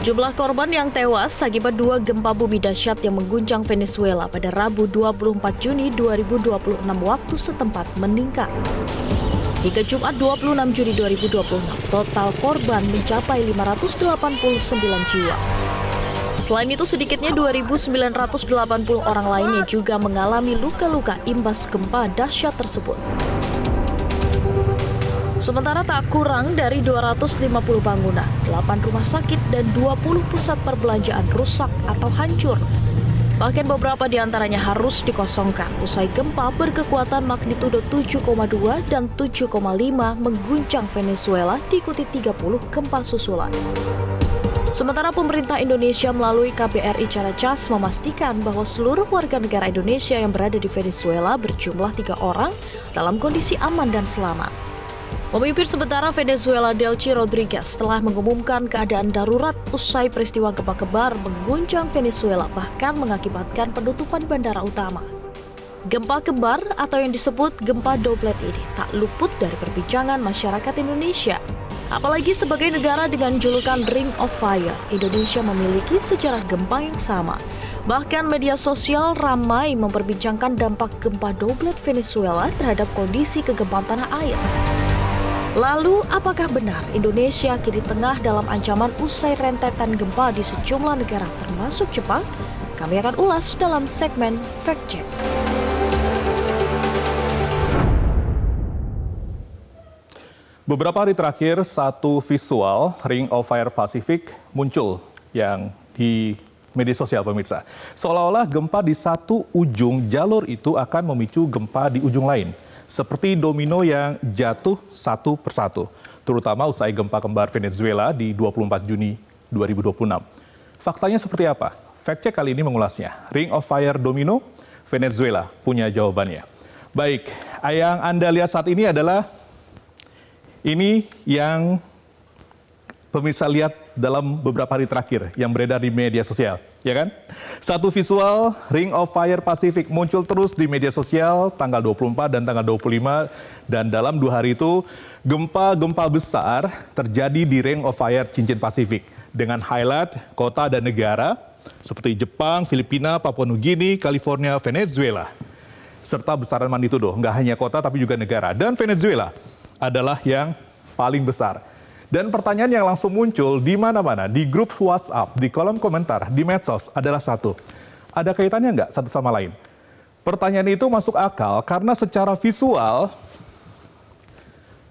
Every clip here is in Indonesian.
Jumlah korban yang tewas akibat dua gempa bumi dahsyat yang mengguncang Venezuela pada Rabu 24 Juni 2026 waktu setempat meningkat. Hingga Jumat 26 Juni 2026, total korban mencapai 589 jiwa. Selain itu, sedikitnya 2.980 orang lainnya juga mengalami luka-luka imbas gempa dahsyat tersebut. Sementara tak kurang dari 250 bangunan, 8 rumah sakit, dan 20 pusat perbelanjaan rusak atau hancur. Bahkan beberapa di antaranya harus dikosongkan usai gempa berkekuatan magnitudo 7,2 dan 7,5 mengguncang Venezuela diikuti 30 gempa susulan. Sementara pemerintah Indonesia melalui KBRI Caracas memastikan bahwa seluruh warga negara Indonesia yang berada di Venezuela berjumlah 3 orang dalam kondisi aman dan selamat. Pemimpin sementara Venezuela Delcy Rodriguez telah mengumumkan keadaan darurat usai peristiwa gempa kembar mengguncang Venezuela bahkan mengakibatkan penutupan bandara utama. Gempa kembar atau yang disebut gempa doblet ini tak luput dari perbincangan masyarakat Indonesia. Apalagi sebagai negara dengan julukan Ring of Fire, Indonesia memiliki sejarah gempa yang sama. Bahkan media sosial ramai memperbincangkan dampak gempa doblet Venezuela terhadap kondisi kegempaan tanah air. Lalu, apakah benar Indonesia kini tengah dalam ancaman usai rentetan gempa di sejumlah negara termasuk Jepang? Kami akan ulas dalam segmen Fact Check. Beberapa hari terakhir, satu visual Ring of Fire Pacific muncul yang di media sosial pemirsa. Seolah-olah gempa di satu ujung jalur itu akan memicu gempa di ujung lain. Seperti domino yang jatuh satu persatu, terutama usai gempa kembar Venezuela di 24 Juni 2026. Faktanya seperti apa? Fact Check kali ini mengulasnya. Ring of Fire Domino, Venezuela punya jawabannya. Baik, yang Anda lihat saat ini adalah ini yang pemirsa lihat dalam beberapa hari terakhir yang beredar di media sosial, ya kan? Satu visual Ring of Fire Pacific muncul terus di media sosial tanggal 24 dan tanggal 25, dan dalam 2 hari itu gempa-gempa besar terjadi di Ring of Fire cincin Pasifik dengan highlight kota dan negara seperti Jepang, Filipina, Papua Nugini, California, Venezuela, serta besaran magnitudo, nggak hanya kota tapi juga negara. Dan Venezuela adalah yang paling besar. Dan pertanyaan yang langsung muncul di mana-mana, di grup WhatsApp, di kolom komentar, di medsos adalah satu. Ada kaitannya nggak satu sama lain? Pertanyaan itu masuk akal karena secara visual,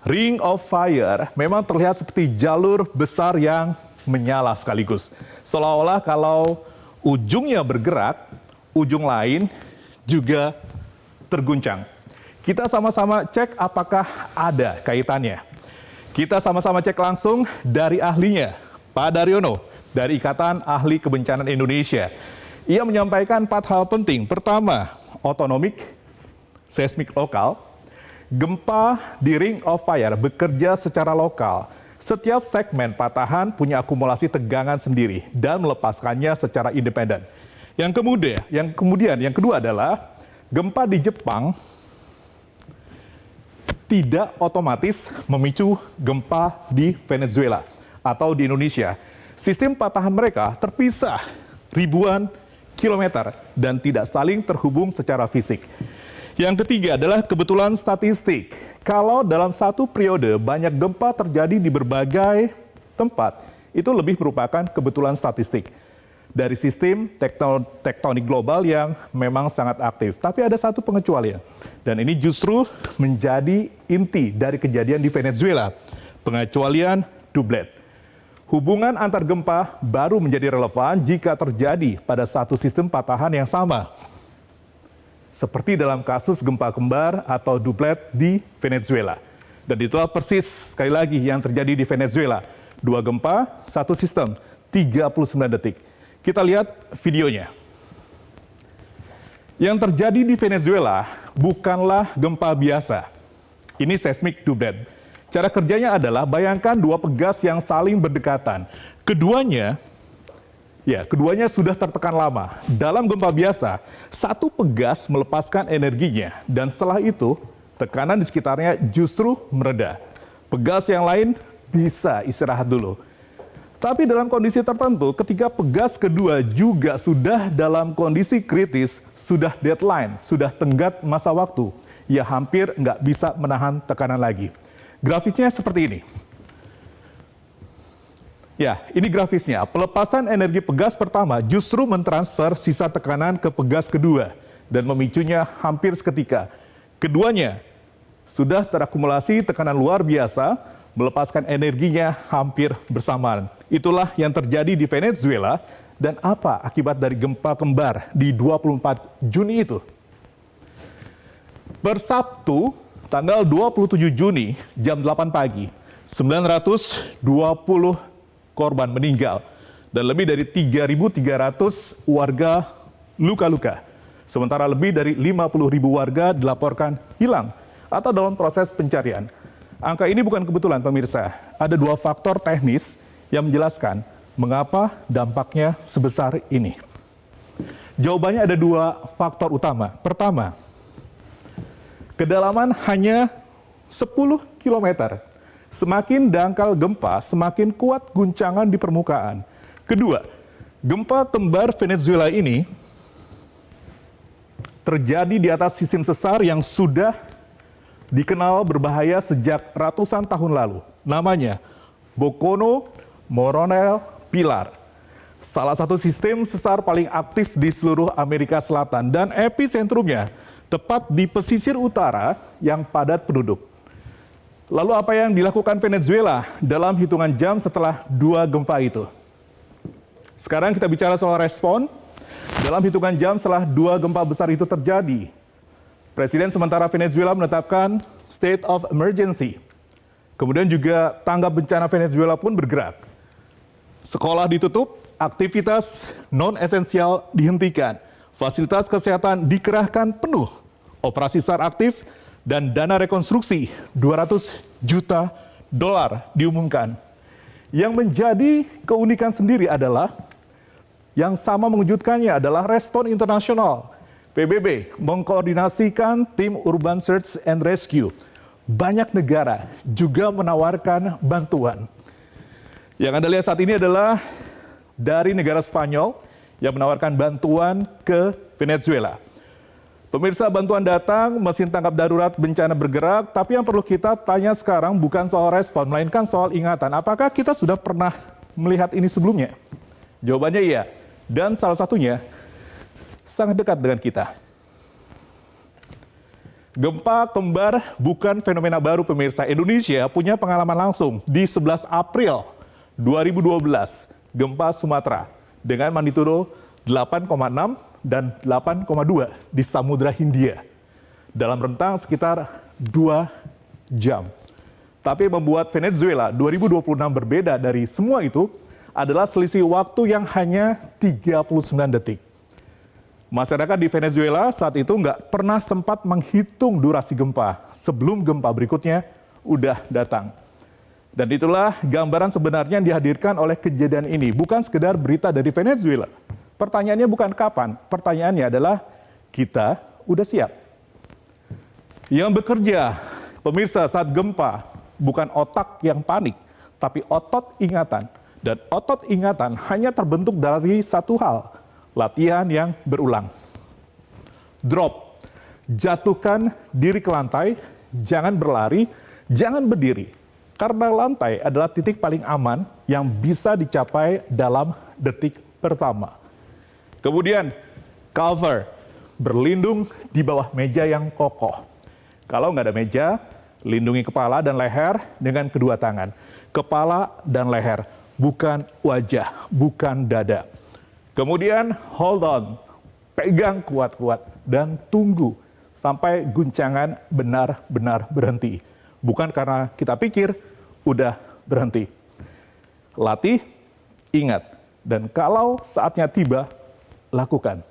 Ring of Fire memang terlihat seperti jalur besar yang menyala sekaligus. Seolah-olah kalau ujungnya bergerak, ujung lain juga terguncang. Kita sama-sama cek apakah ada kaitannya. Kita sama-sama cek langsung dari ahlinya, Pak Daryono, dari Ikatan Ahli Kebencanaan Indonesia. Ia menyampaikan 4 hal penting. Pertama, otonomik, seismik lokal. Gempa di Ring of Fire bekerja secara lokal. Setiap segmen patahan punya akumulasi tegangan sendiri dan melepaskannya secara independen. Yang kedua adalah gempa di Jepang tidak otomatis memicu gempa di Venezuela atau di Indonesia. Sistem patahan mereka terpisah ribuan kilometer dan tidak saling terhubung secara fisik. Yang ketiga adalah kebetulan statistik. Kalau dalam satu periode banyak gempa terjadi di berbagai tempat, itu lebih merupakan kebetulan statistik dari sistem tektonik global yang memang sangat aktif. Tapi ada satu pengecualian, dan ini justru menjadi inti dari kejadian di Venezuela. Pengecualian doublet. Hubungan antar gempa baru menjadi relevan jika terjadi pada satu sistem patahan yang sama. Seperti dalam kasus gempa kembar atau doublet di Venezuela. Dan itulah persis sekali lagi yang terjadi di Venezuela. 2 gempa, satu sistem, 39 detik. Kita lihat videonya. Yang terjadi di Venezuela bukanlah gempa biasa. Ini seismik doublet. Cara kerjanya adalah bayangkan 2 pegas yang saling berdekatan. Keduanya sudah tertekan lama. Dalam gempa biasa, satu pegas melepaskan energinya dan setelah itu tekanan di sekitarnya justru mereda. Pegas yang lain bisa istirahat dulu. Tapi dalam kondisi tertentu, ketika pegas kedua juga sudah dalam kondisi kritis, sudah deadline, sudah tenggat masa waktu, ia hampir nggak bisa menahan tekanan lagi. Grafisnya seperti ini. Ya, ini grafisnya. Pelepasan energi pegas pertama justru mentransfer sisa tekanan ke pegas kedua dan memicunya hampir seketika. Keduanya sudah terakumulasi tekanan luar biasa, melepaskan energinya hampir bersamaan. Itulah yang terjadi di Venezuela dan apa akibat dari gempa kembar di 24 Juni itu. Per Sabtu, tanggal 27 Juni, jam 8 pagi, 920 korban meninggal dan lebih dari 3.300 warga luka-luka. Sementara lebih dari 50.000 warga dilaporkan hilang atau dalam proses pencarian. Angka ini bukan kebetulan pemirsa, ada dua faktor teknis yang menjelaskan mengapa dampaknya sebesar ini. Jawabannya ada dua faktor utama. Pertama, kedalaman hanya 10 km. Semakin dangkal gempa, semakin kuat guncangan di permukaan. Kedua, gempa kembar Venezuela ini terjadi di atas sistem sesar yang sudah dikenal berbahaya sejak ratusan tahun lalu. Namanya Bocono Moronel Pilar. Salah satu sistem sesar paling aktif di seluruh Amerika Selatan dan episentrumnya tepat di pesisir utara yang padat penduduk. Lalu apa yang dilakukan Venezuela dalam hitungan jam setelah dua gempa itu? Sekarang kita bicara soal respon. Dalam hitungan jam setelah dua gempa besar itu terjadi, Presiden sementara Venezuela menetapkan state of emergency. Kemudian juga tanggap bencana Venezuela pun bergerak. Sekolah ditutup, aktivitas non-esensial dihentikan, fasilitas kesehatan dikerahkan penuh, operasi SAR aktif, dan dana rekonstruksi 200 juta dolar diumumkan. Yang menjadi keunikan sendiri adalah, yang sama mengejutkannya adalah respon internasional. PBB mengkoordinasikan tim Urban Search and Rescue. Banyak negara juga menawarkan bantuan. Yang Anda lihat saat ini adalah dari negara Spanyol yang menawarkan bantuan ke Venezuela. Pemirsa, bantuan datang, mesin tangkap darurat bencana bergerak, tapi yang perlu kita tanya sekarang bukan soal respon, melainkan soal ingatan. Apakah kita sudah pernah melihat ini sebelumnya? Jawabannya iya, dan salah satunya sangat dekat dengan kita. Gempa kembar bukan fenomena baru pemirsa. Indonesia punya pengalaman langsung di 11 April 2012, gempa Sumatera dengan magnitudo 8,6 dan 8,2 di Samudra Hindia dalam rentang sekitar 2 jam. Tapi membuat Venezuela 2026 berbeda dari semua itu adalah selisih waktu yang hanya 39 detik. Masyarakat di Venezuela saat itu nggak pernah sempat menghitung durasi gempa sebelum gempa berikutnya udah datang. Dan itulah gambaran sebenarnya yang dihadirkan oleh kejadian ini. Bukan sekedar berita dari Venezuela. Pertanyaannya bukan kapan, pertanyaannya adalah kita udah siap. Yang bekerja, pemirsa, saat gempa bukan otak yang panik, tapi otot ingatan. Dan otot ingatan hanya terbentuk dari satu hal, latihan yang berulang. Drop, jatuhkan diri ke lantai, jangan berlari, jangan berdiri. Karena lantai adalah titik paling aman yang bisa dicapai dalam detik pertama. Kemudian, cover, berlindung di bawah meja yang kokoh. Kalau nggak ada meja, lindungi kepala dan leher dengan kedua tangan. Kepala dan leher, bukan wajah, bukan dada. Kemudian, hold on, pegang kuat-kuat, dan tunggu sampai guncangan benar-benar berhenti. Bukan karena kita pikir, udah berhenti. Latih, ingat, dan kalau saatnya tiba, lakukan.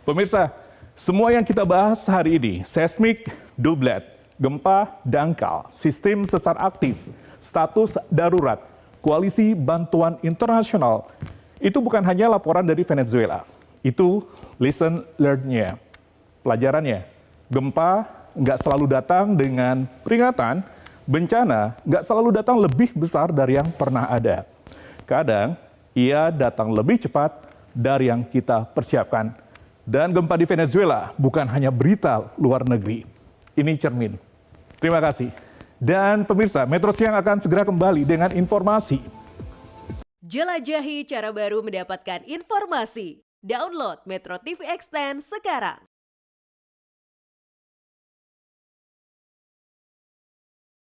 Pemirsa, semua yang kita bahas hari ini, seismic doublet, gempa dangkal, sistem sesar aktif, status darurat, koalisi bantuan internasional, itu bukan hanya laporan dari Venezuela. Itu lesson learned-nya, pelajarannya. Gempa nggak selalu datang dengan peringatan, bencana nggak selalu datang lebih besar dari yang pernah ada. Kadang ia datang lebih cepat dari yang kita persiapkan. Dan gempa di Venezuela bukan hanya berita luar negeri. Ini cermin. Terima kasih. Dan pemirsa, Metro Siang akan segera kembali dengan informasi. Jelajahi cara baru mendapatkan informasi. Download Metro TV Extend sekarang.